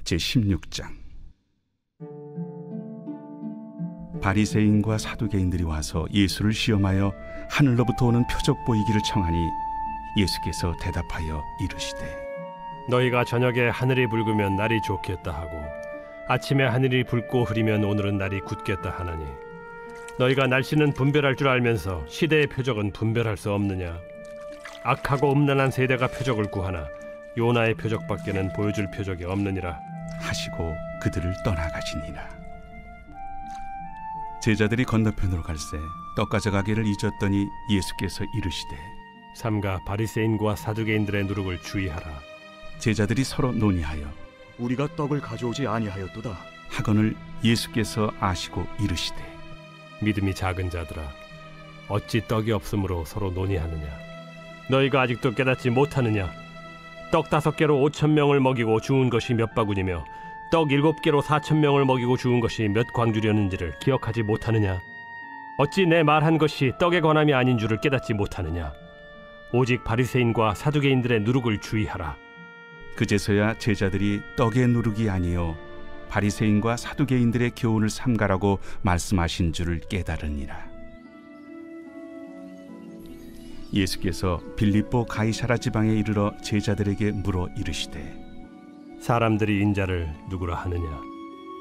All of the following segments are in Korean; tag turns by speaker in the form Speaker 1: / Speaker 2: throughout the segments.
Speaker 1: 제16장. 바리새인과 사두개인들이 와서 예수를 시험하여 하늘로부터 오는 표적 보이기를 청하니 예수께서 대답하여 이르시되
Speaker 2: 너희가 저녁에 하늘이 붉으면 날이 좋겠다 하고 아침에 하늘이 붉고 흐리면 오늘은 날이 굳겠다 하나니 너희가 날씨는 분별할 줄 알면서 시대의 표적은 분별할 수 없느냐? 악하고 음란한 세대가 표적을 구하나 요나의 표적밖에는 보여줄 표적이 없느니라
Speaker 1: 하시고 그들을 떠나가시니라. 제자들이 건너편으로 갈새 떡 가져가기를 잊었더니 예수께서 이르시되
Speaker 2: 삼가 바리새인과 사두개인들의 누룩을 주의하라.
Speaker 1: 제자들이 서로 논의하여
Speaker 3: 우리가 떡을 가져오지 아니하였도다
Speaker 1: 하거늘 예수께서 아시고 이르시되
Speaker 2: 믿음이 작은 자들아, 어찌 떡이 없으므로 서로 논의하느냐? 너희가 아직도 깨닫지 못하느냐? 떡 5개로 5,000명을 먹이고 주운 것이 몇 바구니며 떡 7개로 4,000명을 먹이고 주운 것이 몇 광주렸는지를 기억하지 못하느냐? 어찌 내 말한 것이 떡에 관함이 아닌 줄을 깨닫지 못하느냐? 오직 바리새인과 사두개인들의 누룩을 주의하라.
Speaker 1: 그제서야 제자들이 떡의 누룩이 아니요 바리새인과 사두개인들의 교훈을 삼가라고 말씀하신 줄을 깨달으니라. 예수께서 빌립보 가이사라 지방에 이르러 제자들에게 물어 이르시되
Speaker 2: 사람들이 인자를 누구라 하느냐?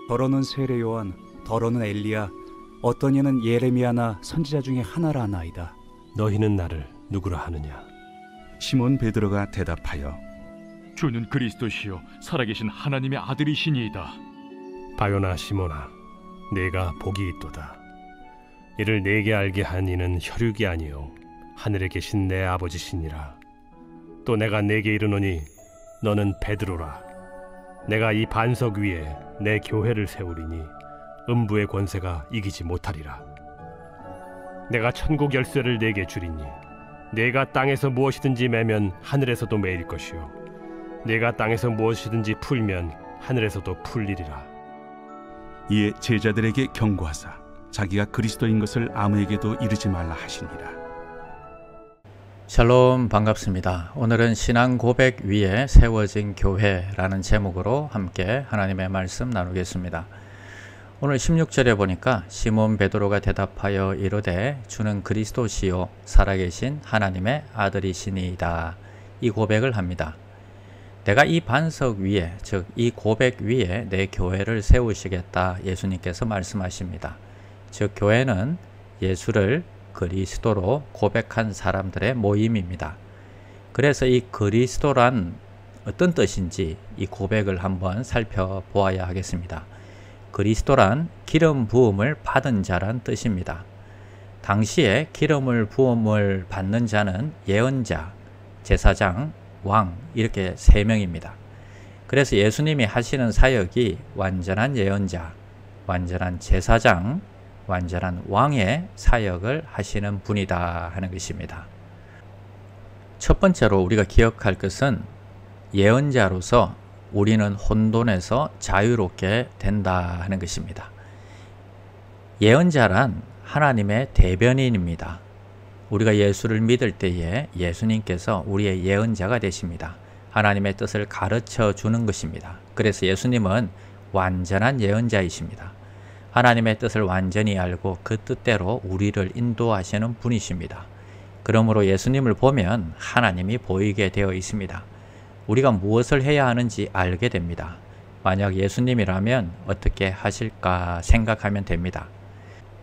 Speaker 4: 더러는 세례 요한, 더러는 엘리야, 어떤 이는 예레미야나 선지자 중에 하나라 하나이다.
Speaker 2: 너희는 나를 누구라 하느냐?
Speaker 1: 시몬 베드로가 대답하여
Speaker 5: 주는 그리스도시요 살아계신 하나님의 아들이시니이다.
Speaker 2: 바요나 시몬아, 네가 복이 있도다. 이를 내게 알게 한 이는 혈육이 아니요 하늘에 계신 내 아버지시니라. 또 내가 네게 이르노니 너는 베드로라. 내가 이 반석 위에 내 교회를 세우리니 음부의 권세가 이기지 못하리라. 내가 천국 열쇠를 네게 주리니 네가 땅에서 무엇이든지 매면 하늘에서도 매일 것이요 네가 땅에서 무엇이든지 풀면 하늘에서도 풀리리라.
Speaker 1: 이에 제자들에게 경고하사 자기가 그리스도인 것을 아무에게도 이르지 말라 하시니라.
Speaker 6: 샬롬, 반갑습니다. 오늘은 신앙 고백 위에 세워진 교회라는 제목으로 함께 하나님의 말씀 나누겠습니다. 오늘 16절에 보니까 시몬 베드로가 대답하여 이르되 주는 그리스도시요 살아계신 하나님의 아들이시니이다. 이 고백을 합니다. 내가 이 반석 위에, 즉 이 고백 위에 내 교회를 세우시겠다 예수님께서 말씀하십니다. 즉 교회는 예수를 그리스도로 고백한 사람들의 모임입니다. 그래서 이 그리스도란 어떤 뜻인지 이 고백을 한번 살펴보아야 하겠습니다. 그리스도란 기름 부음을 받은 자란 뜻입니다. 당시에 기름을 부음을 받는 자는 예언자, 제사장, 왕 이렇게 3명입니다. 그래서 예수님이 하시는 사역이 완전한 예언자, 완전한 제사장, 완전한 왕의 사역을 하시는 분이다 하는 것입니다. 첫 번째로 우리가 기억할 것은 예언자로서 우리는 혼돈에서 자유롭게 된다 하는 것입니다. 예언자란 하나님의 대변인입니다. 우리가 예수를 믿을 때에 예수님께서 우리의 예언자가 되십니다. 하나님의 뜻을 가르쳐 주는 것입니다. 그래서 예수님은 완전한 예언자이십니다. 하나님의 뜻을 완전히 알고 그 뜻대로 우리를 인도하시는 분이십니다. 그러므로 예수님을 보면 하나님이 보이게 되어 있습니다. 우리가 무엇을 해야 하는지 알게 됩니다. 만약 예수님이라면 어떻게 하실까 생각하면 됩니다.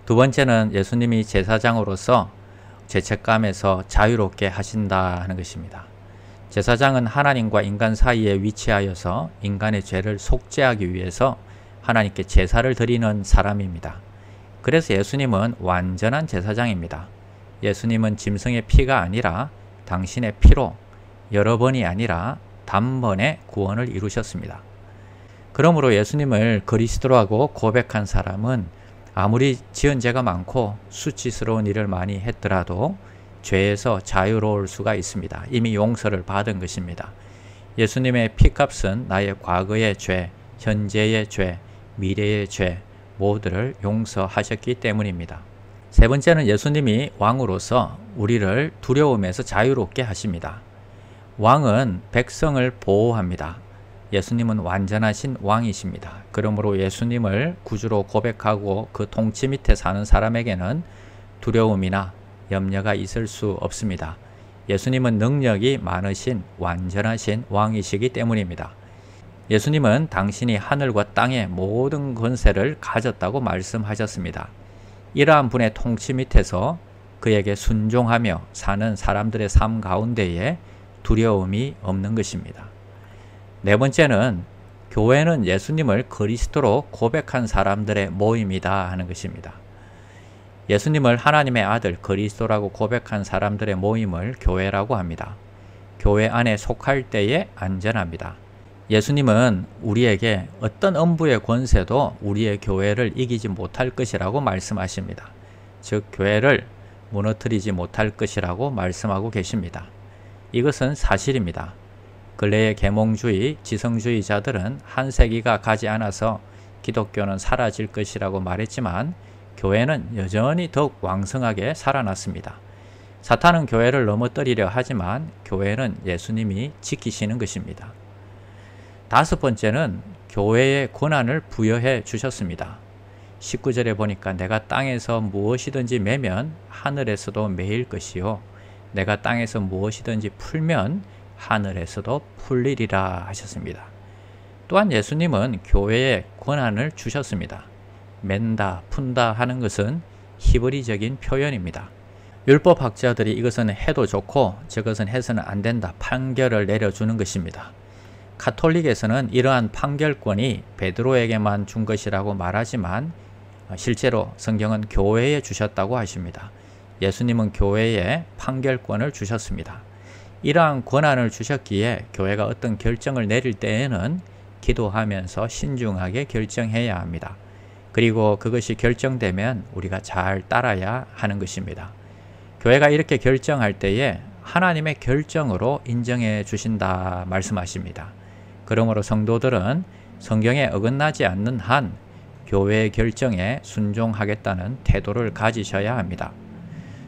Speaker 6: 두 번째는 예수님이 제사장으로서 죄책감에서 자유롭게 하신다 하는 것입니다. 제사장은 하나님과 인간 사이에 위치하여서 인간의 죄를 속죄하기 위해서 하나님께 제사를 드리는 사람입니다. 그래서 예수님은 완전한 제사장입니다. 예수님은 짐승의 피가 아니라 당신의 피로 여러 번이 아니라 단번에 구원을 이루셨습니다. 그러므로 예수님을 그리스도라고 고백한 사람은 아무리 지은 죄가 많고 수치스러운 일을 많이 했더라도 죄에서 자유로울 수가 있습니다. 이미 용서를 받은 것입니다. 예수님의 피값은 나의 과거의 죄, 현재의 죄, 미래의 죄 모두를 용서하셨기 때문입니다. 세 번째는 예수님이 왕으로서 우리를 두려움에서 자유롭게 하십니다. 왕은 백성을 보호합니다. 예수님은 완전하신 왕이십니다. 그러므로 예수님을 구주로 고백하고 그 통치 밑에 사는 사람에게는 두려움이나 염려가 있을 수 없습니다. 예수님은 능력이 많으신 완전하신 왕이시기 때문입니다. 예수님은 당신이 하늘과 땅의 모든 권세를 가졌다고 말씀하셨습니다. 이러한 분의 통치 밑에서 그에게 순종하며 사는 사람들의 삶 가운데에 두려움이 없는 것입니다. 네 번째는 교회는 예수님을 그리스도로 고백한 사람들의 모임이다 하는 것입니다. 예수님을 하나님의 아들 그리스도라고 고백한 사람들의 모임을 교회라고 합니다. 교회 안에 속할 때에 안전합니다. 예수님은 우리에게 어떤 음부의 권세도 우리의 교회를 이기지 못할 것이라고 말씀하십니다. 즉 교회를 무너뜨리지 못할 것이라고 말씀하고 계십니다. 이것은 사실입니다. 근래의 계몽주의, 지성주의자들은 한 세기가 가지 않아서 기독교는 사라질 것이라고 말했지만 교회는 여전히 더욱 왕성하게 살아났습니다. 사탄은 교회를 넘어뜨리려 하지만 교회는 예수님이 지키시는 것입니다. 다섯 번째는 교회의 권한을 부여해 주셨습니다. 19절에 보니까 내가 땅에서 무엇이든지 매면 하늘에서도 매일 것이요 내가 땅에서 무엇이든지 풀면 하늘에서도 풀리리라 하셨습니다. 또한 예수님은 교회에 권한을 주셨습니다. 맨다, 푼다 하는 것은 히브리적인 표현입니다. 율법학자들이 이것은 해도 좋고 저것은 해서는 안 된다 판결을 내려주는 것입니다. 가톨릭에서는 이러한 판결권이 베드로에게만 준 것이라고 말하지만 실제로 성경은 교회에 주셨다고 하십니다. 예수님은 교회에 판결권을 주셨습니다. 이러한 권한을 주셨기에 교회가 어떤 결정을 내릴 때에는 기도하면서 신중하게 결정해야 합니다. 그리고 그것이 결정되면 우리가 잘 따라야 하는 것입니다. 교회가 이렇게 결정할 때에 하나님의 결정으로 인정해 주신다 말씀하십니다. 그러므로 성도들은 성경에 어긋나지 않는 한 교회의 결정에 순종하겠다는 태도를 가지셔야 합니다.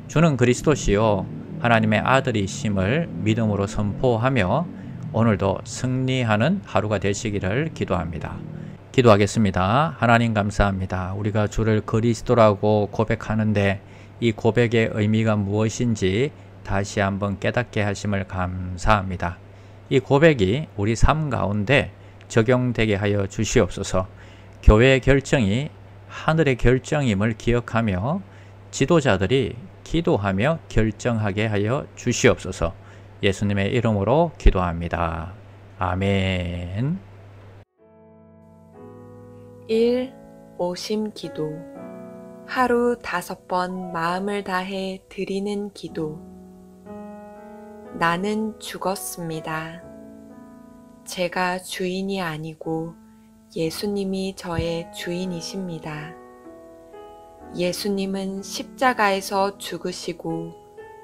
Speaker 6: 주는 그리스도시요 하나님의 아들이심을 믿음으로 선포하며 오늘도 승리하는 하루가 되시기를 기도합니다. 기도하겠습니다. 하나님 감사합니다. 우리가 주를 그리스도라고 고백하는데 이 고백의 의미가 무엇인지 다시 한번 깨닫게 하심을 감사합니다. 이 고백이 우리 삶 가운데 적용되게 하여 주시옵소서. 교회의 결정이 하늘의 결정임을 기억하며 지도자들이 기도하며 결정하게 하여 주시옵소서. 예수님의 이름으로 기도합니다. 아멘.
Speaker 7: 1. 오심 기도. 하루 5번 마음을 다해 드리는 기도. 나는 죽었습니다. 제가 주인이 아니고 예수님이 저의 주인이십니다. 예수님은 십자가에서 죽으시고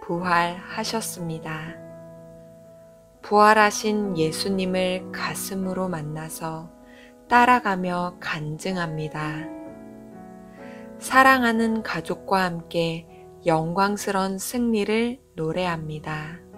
Speaker 7: 부활하셨습니다. 부활하신 예수님을 가슴으로 만나서 따라가며 간증합니다. 사랑하는 가족과 함께 영광스러운 승리를 노래합니다.